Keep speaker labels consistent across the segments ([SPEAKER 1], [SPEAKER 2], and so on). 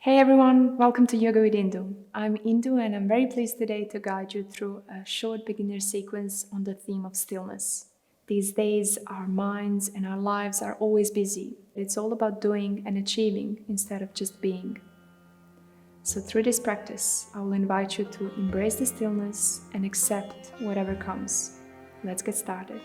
[SPEAKER 1] Hey everyone, welcome to Yoga with Indu. I'm Indu and I'm very pleased today to guide you through a short beginner sequence on the theme of stillness. These days, our minds and our lives are always busy. It's all about doing and achieving instead of just being. So through this practice, I will invite you to embrace the stillness and accept whatever comes. Let's get started.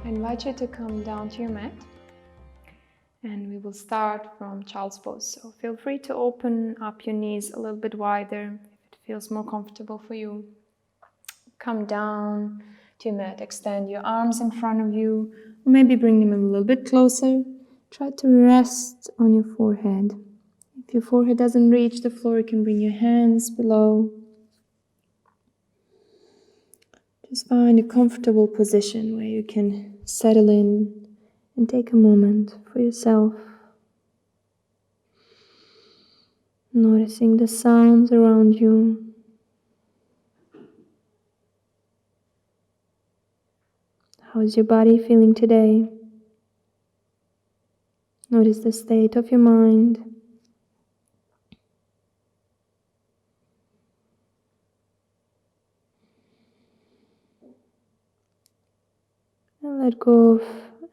[SPEAKER 1] I invite you to come down to your mat and we will start from child's pose. So feel free to open up your knees a little bit wider if it feels more comfortable for you. Come down to your mat, extend your arms in front of you, or maybe bring them a little bit closer. Try to rest on your forehead. If your forehead doesn't reach the floor, you can bring your hands below. Just find a comfortable position where you can settle in and take a moment for yourself. Noticing the sounds around you. How is your body feeling today? Notice the state of your mind. And let go of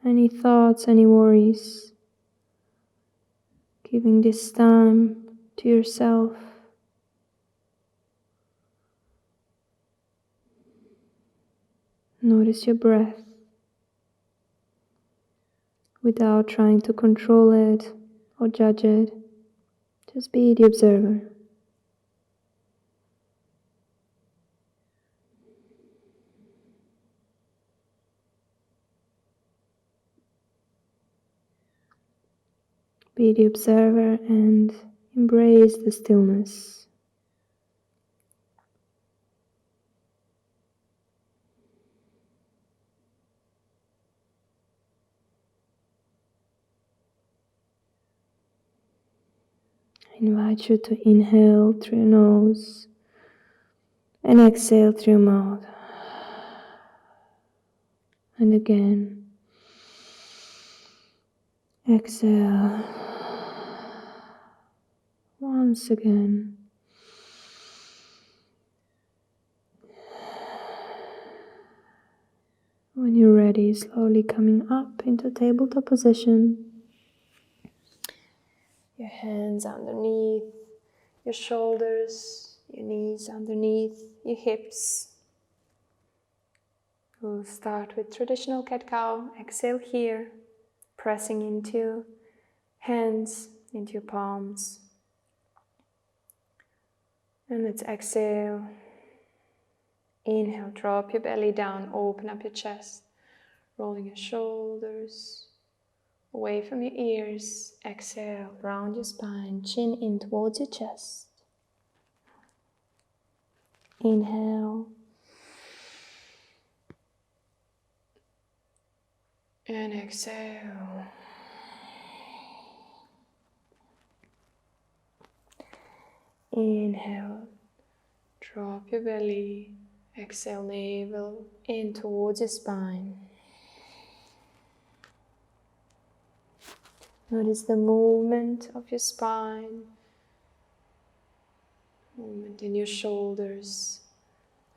[SPEAKER 1] any thoughts, any worries. Giving this time to yourself. Notice your breath without trying to control it or judge it. Just be the observer. Be the observer and embrace the stillness. I invite you to inhale through your nose and exhale through your mouth. And again, exhale. Once again. When you're ready, slowly coming up into tabletop position. Your hands underneath your shoulders, your knees underneath your hips. We'll start with traditional cat-cow. Exhale here, pressing into hands, into your palms. And let's exhale. Inhale, drop your belly down, open up your chest, rolling your shoulders away from your ears. Exhale, round your spine, chin in towards your chest. Inhale. And exhale. Inhale, drop your belly. Exhale, navel in towards your spine. Notice the movement of your spine, movement in your shoulders.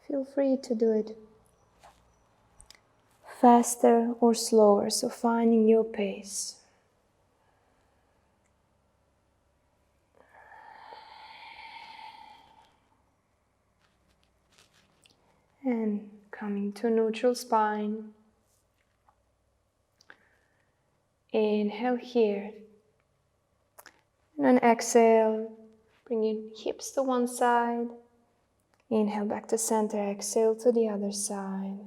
[SPEAKER 1] Feel free to do it faster or slower, so finding your pace. And coming to neutral spine. Inhale here. And then exhale, bring your hips to one side. Inhale back to center, exhale to the other side.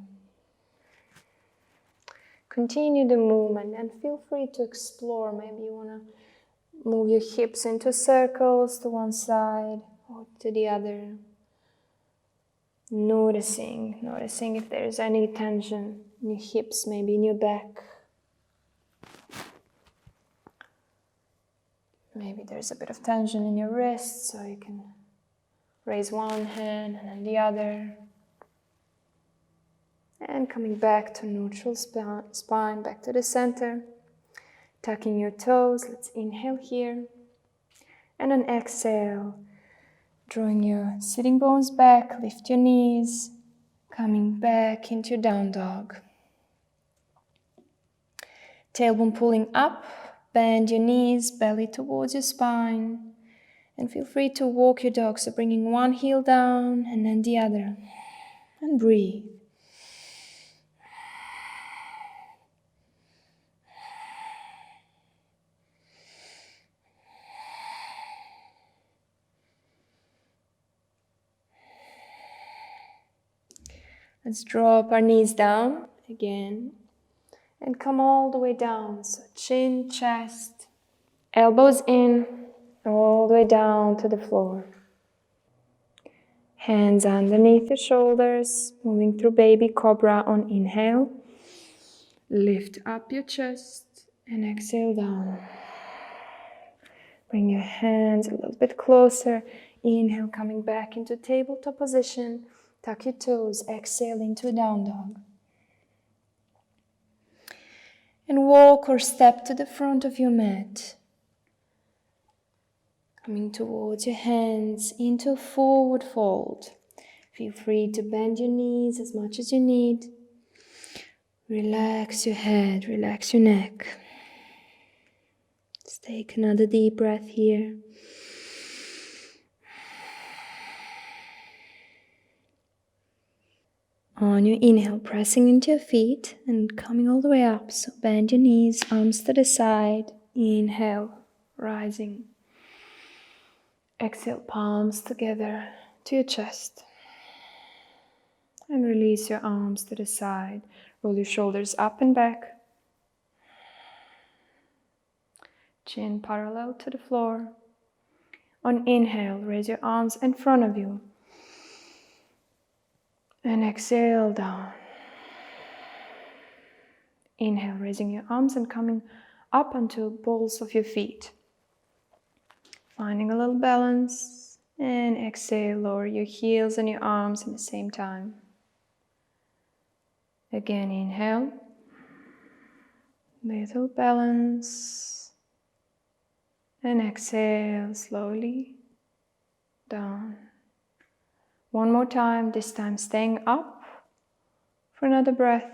[SPEAKER 1] Continue the movement and feel free to explore. Maybe you want to move your hips into circles to one side or to the other. Noticing if there's any tension in your hips, maybe in your back. Maybe there's a bit of tension in your wrist, so you can raise one hand and then the other. And coming back to neutral spine, back to the center. Tucking your toes, let's inhale here. And then exhale, drawing your sitting bones back, lift your knees, coming back into down dog. Tailbone pulling up, bend your knees, belly towards your spine. And feel free to walk your dog, so bringing one heel down and then the other. And breathe. Let's drop our knees down again and come all the way down. So chin, chest, elbows in, all the way down to the floor. Hands underneath your shoulders, moving through baby cobra on inhale. Lift up your chest and exhale down. Bring your hands a little bit closer. Inhale, coming back into tabletop position. Tuck your toes, exhale into down dog. And walk or step to the front of your mat. Coming towards your hands into forward fold. Feel free to bend your knees as much as you need. Relax your head, relax your neck. Let's take another deep breath here. On your inhale, pressing into your feet and coming all the way up. So bend your knees, arms to the side. Inhale, rising. Exhale, palms together to your chest. And release your arms to the side. Roll your shoulders up and back. Chin parallel to the floor. On inhale, raise your arms in front of you. And exhale down. Inhale, raising your arms and coming up onto balls of your feet. Finding a little balance. And exhale, lower your heels and your arms at the same time. Again, inhale. Little balance. And exhale slowly down. One more time, this time staying up for another breath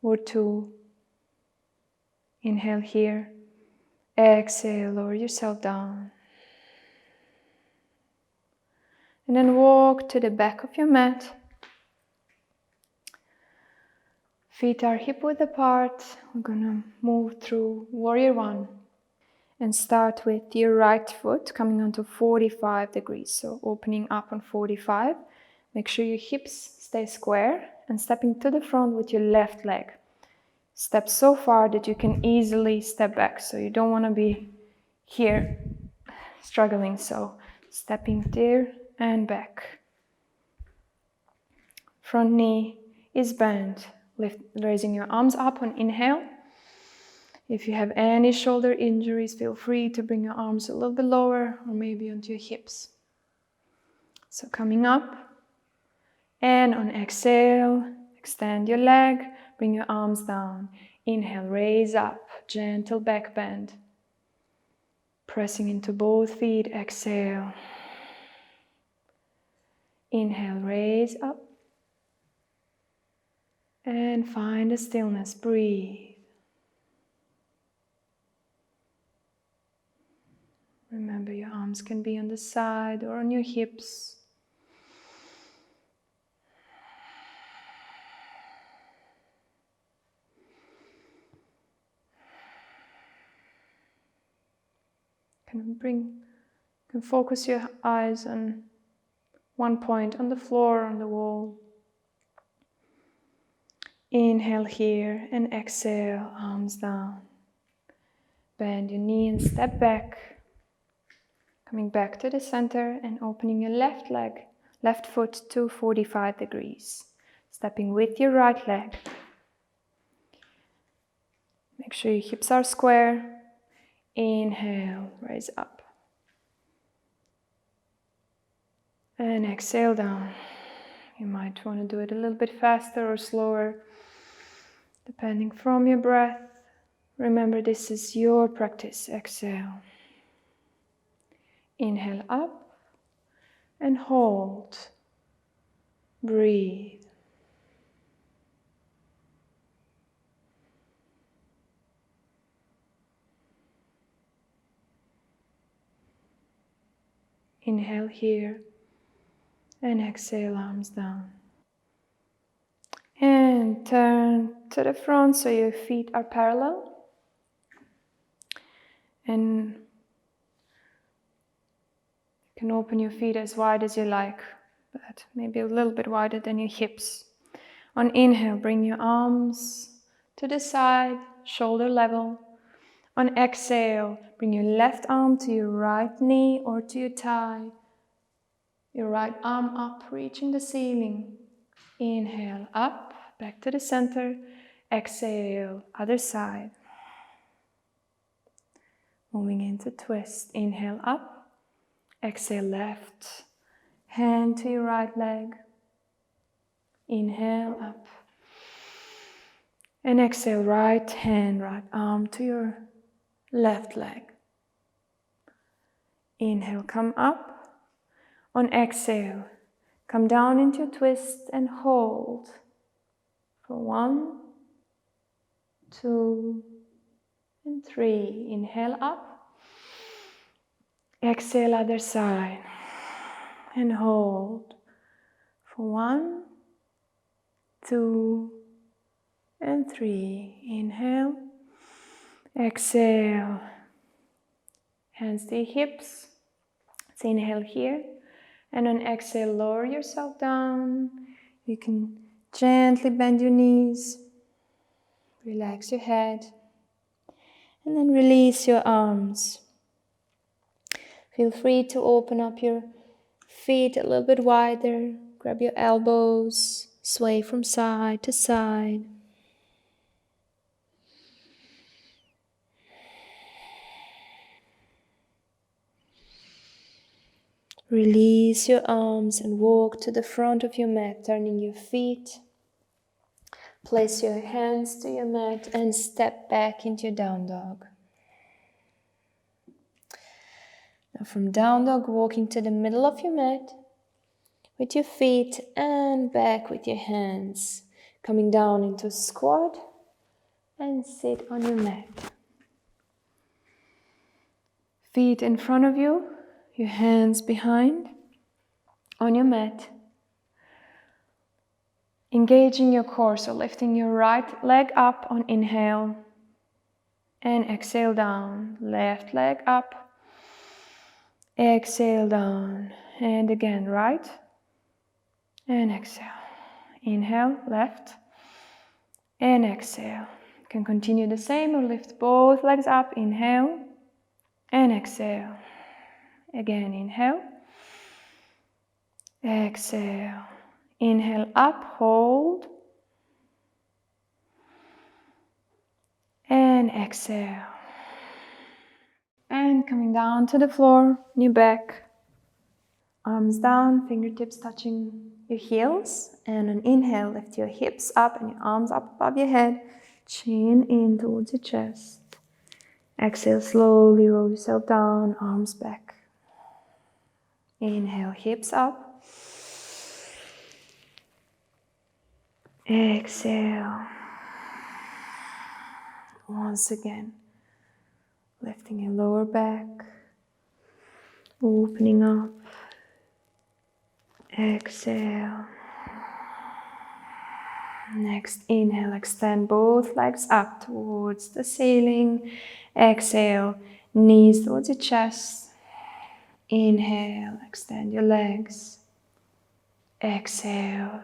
[SPEAKER 1] or two. Inhale here. Exhale, lower yourself down. And then walk to the back of your mat. Feet are hip-width apart. We're gonna move through Warrior One. And start with your right foot coming onto 45 degrees. So opening up on 45. Make sure your hips stay square and stepping to the front with your left leg. Step so far that you can easily step back. So you don't want to be here struggling. So stepping there and back. Front knee is bent. Raising your arms up on inhale. If you have any shoulder injuries, feel free to bring your arms a little bit lower or maybe onto your hips. So coming up, and on exhale, extend your leg, bring your arms down. Inhale, raise up, gentle back bend. Pressing into both feet, exhale. Inhale, raise up. And find a stillness, breathe. Remember, your arms can be on the side or on your hips. Can focus your eyes on one point on the floor, on the wall. Inhale here and exhale, arms down. Bend your knee and step back. Coming back to the center and opening your left leg, left foot to 45 degrees. Stepping with your right leg. Make sure your hips are square. Inhale, raise up. And exhale down. You might want to do it a little bit faster or slower, depending from your breath. Remember, this is your practice. Exhale. Inhale up and hold. Breathe. Inhale here and exhale, arms down. And turn to the front so your feet are parallel. And you can open your feet as wide as you like, but maybe a little bit wider than your hips. On inhale, bring your arms to the side, shoulder level. On exhale, bring your left arm to your right knee or to your thigh. Your right arm up, reaching the ceiling. Inhale, up, back to the center. Exhale, other side. Moving into twist. Inhale, up. Exhale, left. Hand to your right leg. Inhale, up. And exhale, right hand, right arm to your left leg. Inhale, come up. On exhale, come down into a twist and hold for 1, 2, and 3. Inhale up. Exhale, other side. And hold for 1, 2, and 3. Inhale. Exhale. Hands to your hips. Let's inhale here. And on exhale, lower yourself down. You can gently bend your knees. Relax your head. And then release your arms. Feel free to open up your feet a little bit wider. Grab your elbows. Sway from side to side. Release your arms and walk to the front of your mat, turning your feet. Place your hands to your mat and step back into your down dog. Now from down dog, walking to the middle of your mat with your feet and back with your hands. Coming down into squat and sit on your mat. Feet in front of you. Your hands behind on your mat. Engaging your core, so lifting your right leg up on inhale and exhale down. Left leg up, exhale down. And again, right and exhale. Inhale, left and exhale. You can continue the same or lift both legs up. Inhale and exhale. Again, inhale, exhale, inhale up, hold, and exhale. And coming down to the floor, on your back, arms down, fingertips touching your heels, and on inhale, lift your hips up and your arms up above your head, chin in towards your chest. Exhale, slowly roll yourself down, arms back. Inhale, hips up. Exhale. Once again, lifting your lower back, opening up. Exhale. Next, inhale, extend both legs up towards the ceiling. Exhale, knees towards your chest. Inhale, extend your legs. Exhale.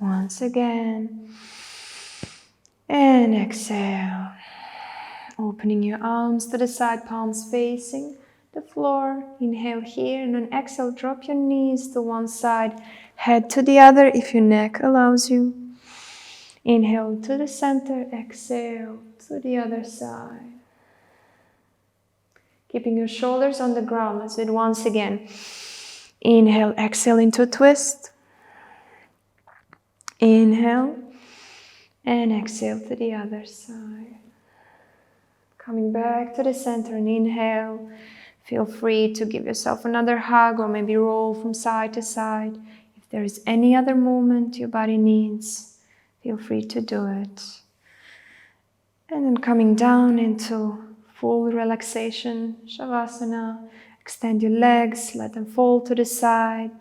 [SPEAKER 1] Once again. And exhale. Opening your arms to the side, palms facing the floor. Inhale here, and on exhale, drop your knees to one side, head to the other if your neck allows you. Inhale to the center, exhale to the other side. Keeping your shoulders on the ground, let's do it once again. Inhale, exhale into a twist. Inhale and exhale to the other side. Coming back to the center and inhale. Feel free to give yourself another hug or maybe roll from side to side. If there is any other movement your body needs, feel free to do it. And then coming down into full relaxation, Savasana. Extend your legs, let them fall to the side.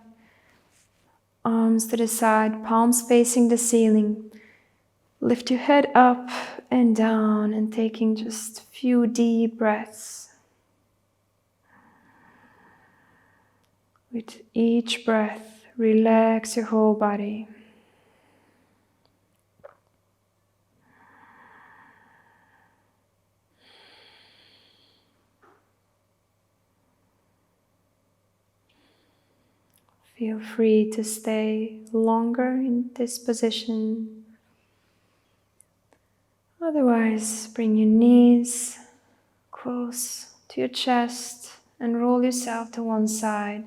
[SPEAKER 1] Arms to the side, palms facing the ceiling. Lift your head up and down and taking just a few deep breaths. With each breath, relax your whole body. Feel free to stay longer in this position. Otherwise, bring your knees close to your chest and roll yourself to one side.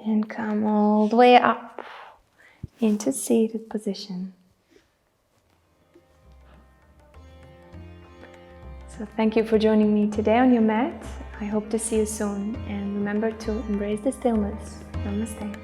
[SPEAKER 1] And come all the way up into seated position. So thank you for joining me today on your mat. I hope to see you soon. And remember to embrace the stillness. Namaste.